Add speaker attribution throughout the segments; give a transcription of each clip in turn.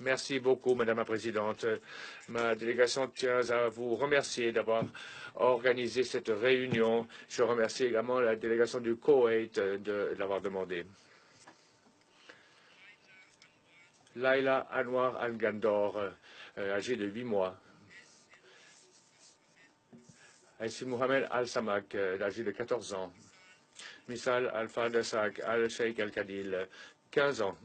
Speaker 1: Merci beaucoup, Madame la Présidente. Ma délégation tient à vous remercier d'avoir organisé cette réunion. Je remercie également la délégation du Koweït de l'avoir demandé. Laila Anwar Al-Gandor, âgée de 8 mois. Ainsi Mohamed Al-Samak, âgé de 14 ans. Misal Al-Fad Al-Sheikh Al-Kadil, 15 ans.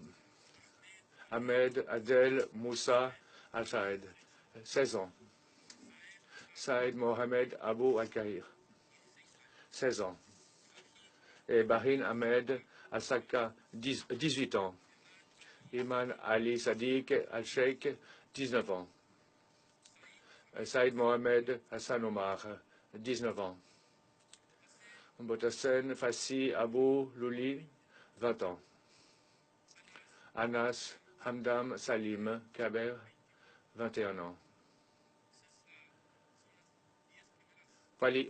Speaker 1: Ahmed Adel Moussa Al-Saed, 16 ans. Saïd Mohamed Abou Al-Kahir, 16 ans. Et Bahin Ahmed Al-Sakka, 18 ans. Iman Ali Sadiq Al-Sheikh, 19 ans. Saïd Mohamed Hassan Omar, 19 ans. Botassen Fassi Abou Louli, 20 ans. Anas Hamdam Salim Kaber, 21 ans.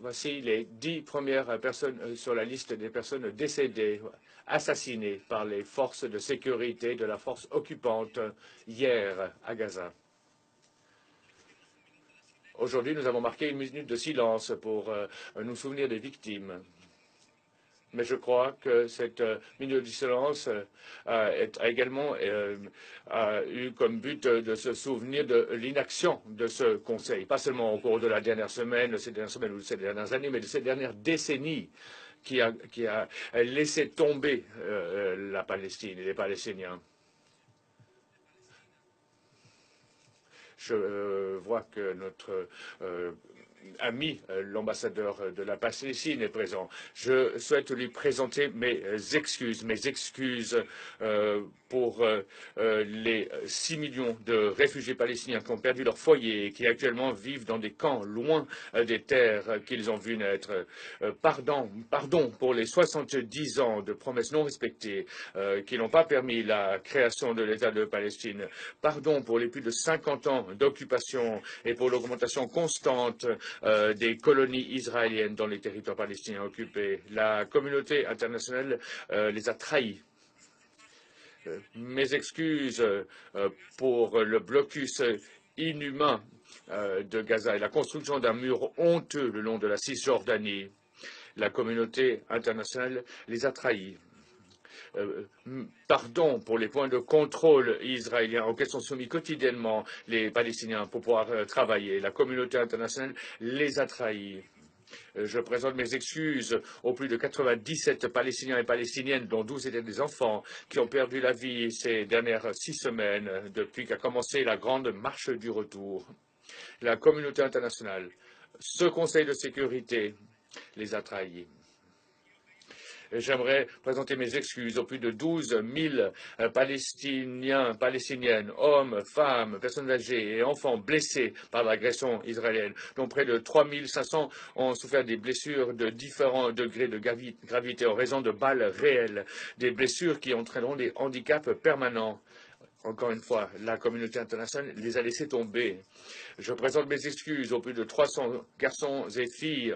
Speaker 1: Voici les 10 premières personnes sur la liste des personnes décédées, assassinées par les forces de sécurité de la force occupante hier à Gaza. Aujourd'hui, nous avons marqué une minute de silence pour nous souvenir des victimes. Mais je crois que cette minute de silence a également eu comme but de se souvenir de l'inaction de ce Conseil, pas seulement au cours de la dernière semaine, de ces dernières semaines ou de ces dernières années, mais de ces dernières décennies qui a laissé tomber la Palestine et les Palestiniens. Je vois que notre ami, l'ambassadeur de la Palestine est présent. Je souhaite lui présenter mes excuses pour les 6 millions de réfugiés palestiniens qui ont perdu leur foyer et qui actuellement vivent dans des camps loin des terres qu'ils ont vues naître. Pardon pour les 70 ans de promesses non respectées qui n'ont pas permis la création de l'État de Palestine. Pardon pour les plus de 50 ans d'occupation et pour l'augmentation constante des colonies israéliennes dans les territoires palestiniens occupés. La communauté internationale les a trahis. Mes excuses pour le blocus inhumain de Gaza et la construction d'un mur honteux le long de la Cisjordanie. La communauté internationale les a trahis. Pardon pour les points de contrôle israéliens auxquels sont soumis quotidiennement les Palestiniens pour pouvoir travailler. La communauté internationale les a trahis. Je présente mes excuses aux plus de 97 Palestiniens et Palestiniennes, dont 12 étaient des enfants, qui ont perdu la vie ces dernières 6 semaines depuis qu'a commencé la grande marche du retour. La communauté internationale, ce Conseil de sécurité, les a trahis. J'aimerais présenter mes excuses aux plus de 12 000 Palestiniens, Palestiniennes, hommes, femmes, personnes âgées et enfants blessés par l'agression israélienne, dont près de 3 500 ont souffert des blessures de différents degrés de gravité en raison de balles réelles, des blessures qui entraîneront des handicaps permanents. Encore une fois, la communauté internationale les a laissés tomber. Je présente mes excuses aux plus de 300 garçons et filles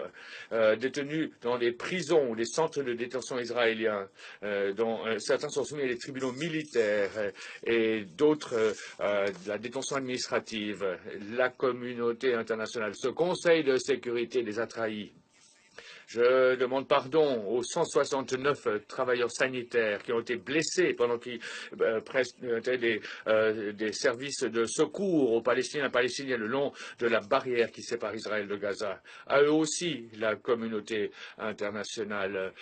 Speaker 1: détenus dans les prisons ou les centres de détention israéliens, dont certains sont soumis à des tribunaux militaires et d'autres de la détention administrative. La communauté internationale, ce Conseil de sécurité les a trahis. Je demande pardon aux 169 travailleurs sanitaires qui ont été blessés pendant qu'ils prestaient des services de secours aux Palestiniens et Palestiniennes le long de la barrière qui sépare Israël de Gaza. À eux aussi, la communauté internationale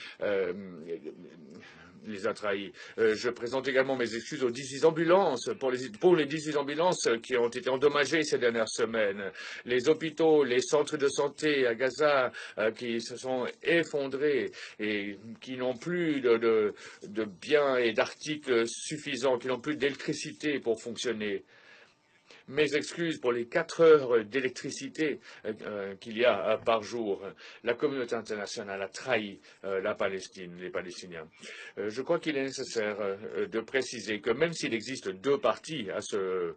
Speaker 1: les a trahis. Je présente également mes excuses aux 18 ambulances, pour les 18 ambulances qui ont été endommagées ces dernières semaines. Les hôpitaux, les centres de santé à Gaza qui se sont effondrés et qui n'ont plus de biens et d'articles suffisants, qui n'ont plus d'électricité pour fonctionner. Mes excuses pour les 4 heures d'électricité qu'il y a par jour. La communauté internationale a trahi la Palestine, les Palestiniens. Je crois qu'il est nécessaire de préciser que même s'il existe 2 parties à ce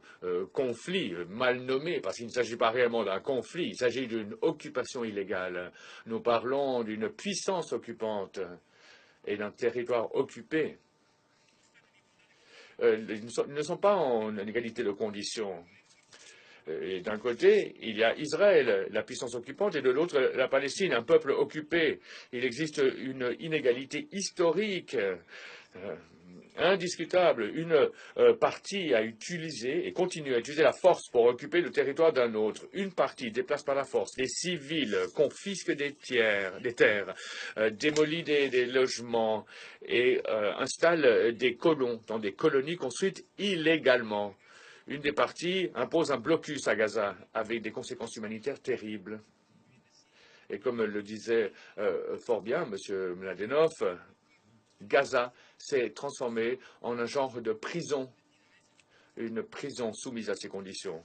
Speaker 1: conflit mal nommé, parce qu'il ne s'agit pas réellement d'un conflit, il s'agit d'une occupation illégale. Nous parlons d'une puissance occupante et d'un territoire occupé. ils ne sont pas en égalité de conditions. Et d'un côté, il y a Israël, la puissance occupante, et de l'autre, la Palestine, un peuple occupé. Il existe une inégalité historique, indiscutable. Une partie a utilisé et continue à utiliser la force pour occuper le territoire d'un autre. Une partie déplace par la force des civils, confisque des terres, démolit des logements et installe des colons dans des colonies construites illégalement. Une des parties impose un blocus à Gaza avec des conséquences humanitaires terribles. Et comme le disait fort bien M. Mladenov, Gaza s'est transformé en un genre de prison, une prison soumise à ces conditions.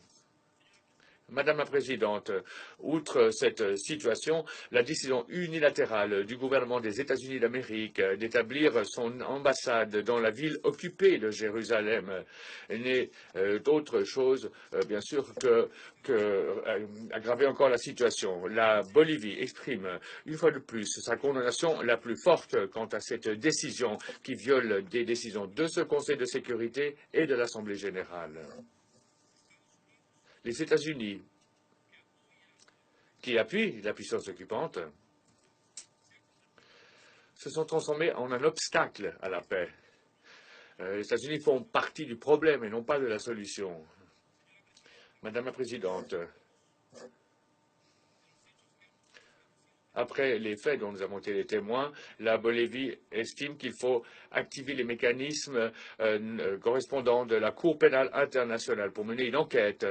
Speaker 1: Madame la Présidente, outre cette situation, la décision unilatérale du gouvernement des États-Unis d'Amérique d'établir son ambassade dans la ville occupée de Jérusalem n'est d'autre chose, bien sûr, qu'aggraver encore la situation. La Bolivie exprime une fois de plus sa condamnation la plus forte quant à cette décision qui viole des décisions de ce Conseil de sécurité et de l'Assemblée générale. Les États-Unis, qui appuient la puissance occupante, se sont transformés en un obstacle à la paix. Les États-Unis font partie du problème et non pas de la solution. Madame la Présidente, après les faits dont nous avons été les témoins, la Bolivie estime qu'il faut activer les mécanismes correspondants de la Cour pénale internationale pour mener une enquête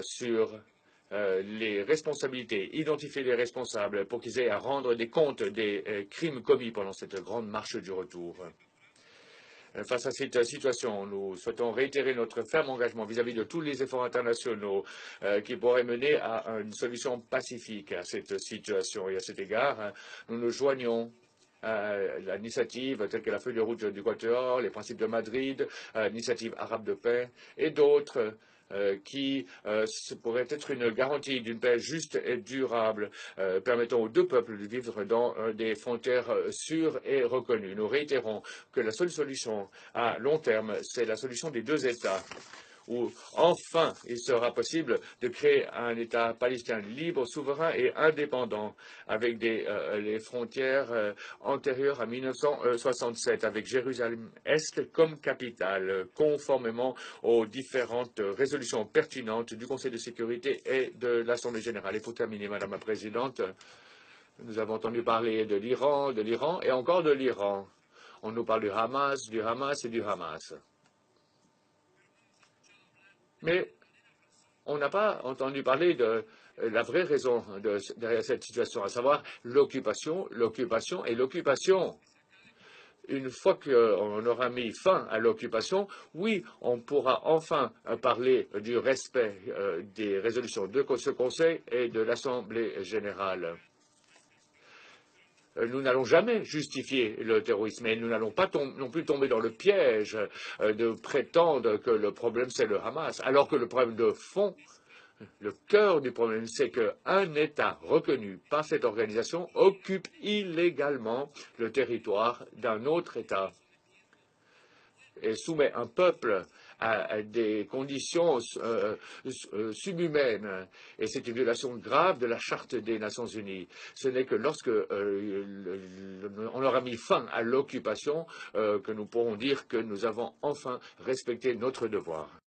Speaker 1: sur les responsabilités, identifier les responsables pour qu'ils aient à rendre des comptes des crimes commis pendant cette grande marche du retour. Face à cette situation, nous souhaitons réitérer notre ferme engagement vis-à-vis de tous les efforts internationaux qui pourraient mener à une solution pacifique à cette situation. Et à cet égard, nous nous joignons à l'initiative telle que la feuille de route du Quatuor, les principes de Madrid, l'initiative arabe de paix et d'autres qui pourraient être une garantie d'une paix juste et durable, permettant aux deux peuples de vivre dans des frontières sûres et reconnues. Nous réitérons que la seule solution à long terme, c'est la solution des deux États, où enfin il sera possible de créer un État palestinien libre, souverain et indépendant, avec les frontières antérieures à 1967, avec Jérusalem-Est comme capitale, conformément aux différentes résolutions pertinentes du Conseil de sécurité et de l'Assemblée générale. Et pour terminer, Madame la Présidente, nous avons entendu parler de l'Iran et encore de l'Iran. On nous parle du Hamas et du Hamas. Mais on n'a pas entendu parler de la vraie raison derrière cette situation, à savoir l'occupation et l'occupation. Une fois qu'on aura mis fin à l'occupation, oui, on pourra enfin parler du respect des résolutions de ce Conseil et de l'Assemblée générale. Nous n'allons jamais justifier le terrorisme et nous n'allons pas non plus tomber dans le piège de prétendre que le problème c'est le Hamas, alors que le problème de fond, le cœur du problème, c'est qu'un État reconnu par cette organisation occupe illégalement le territoire d'un autre État et soumet un peuple à des conditions subhumaines. Et c'est une violation grave de la Charte des Nations Unies. Ce n'est que lorsque on aura mis fin à l'occupation que nous pourrons dire que nous avons enfin respecté notre devoir.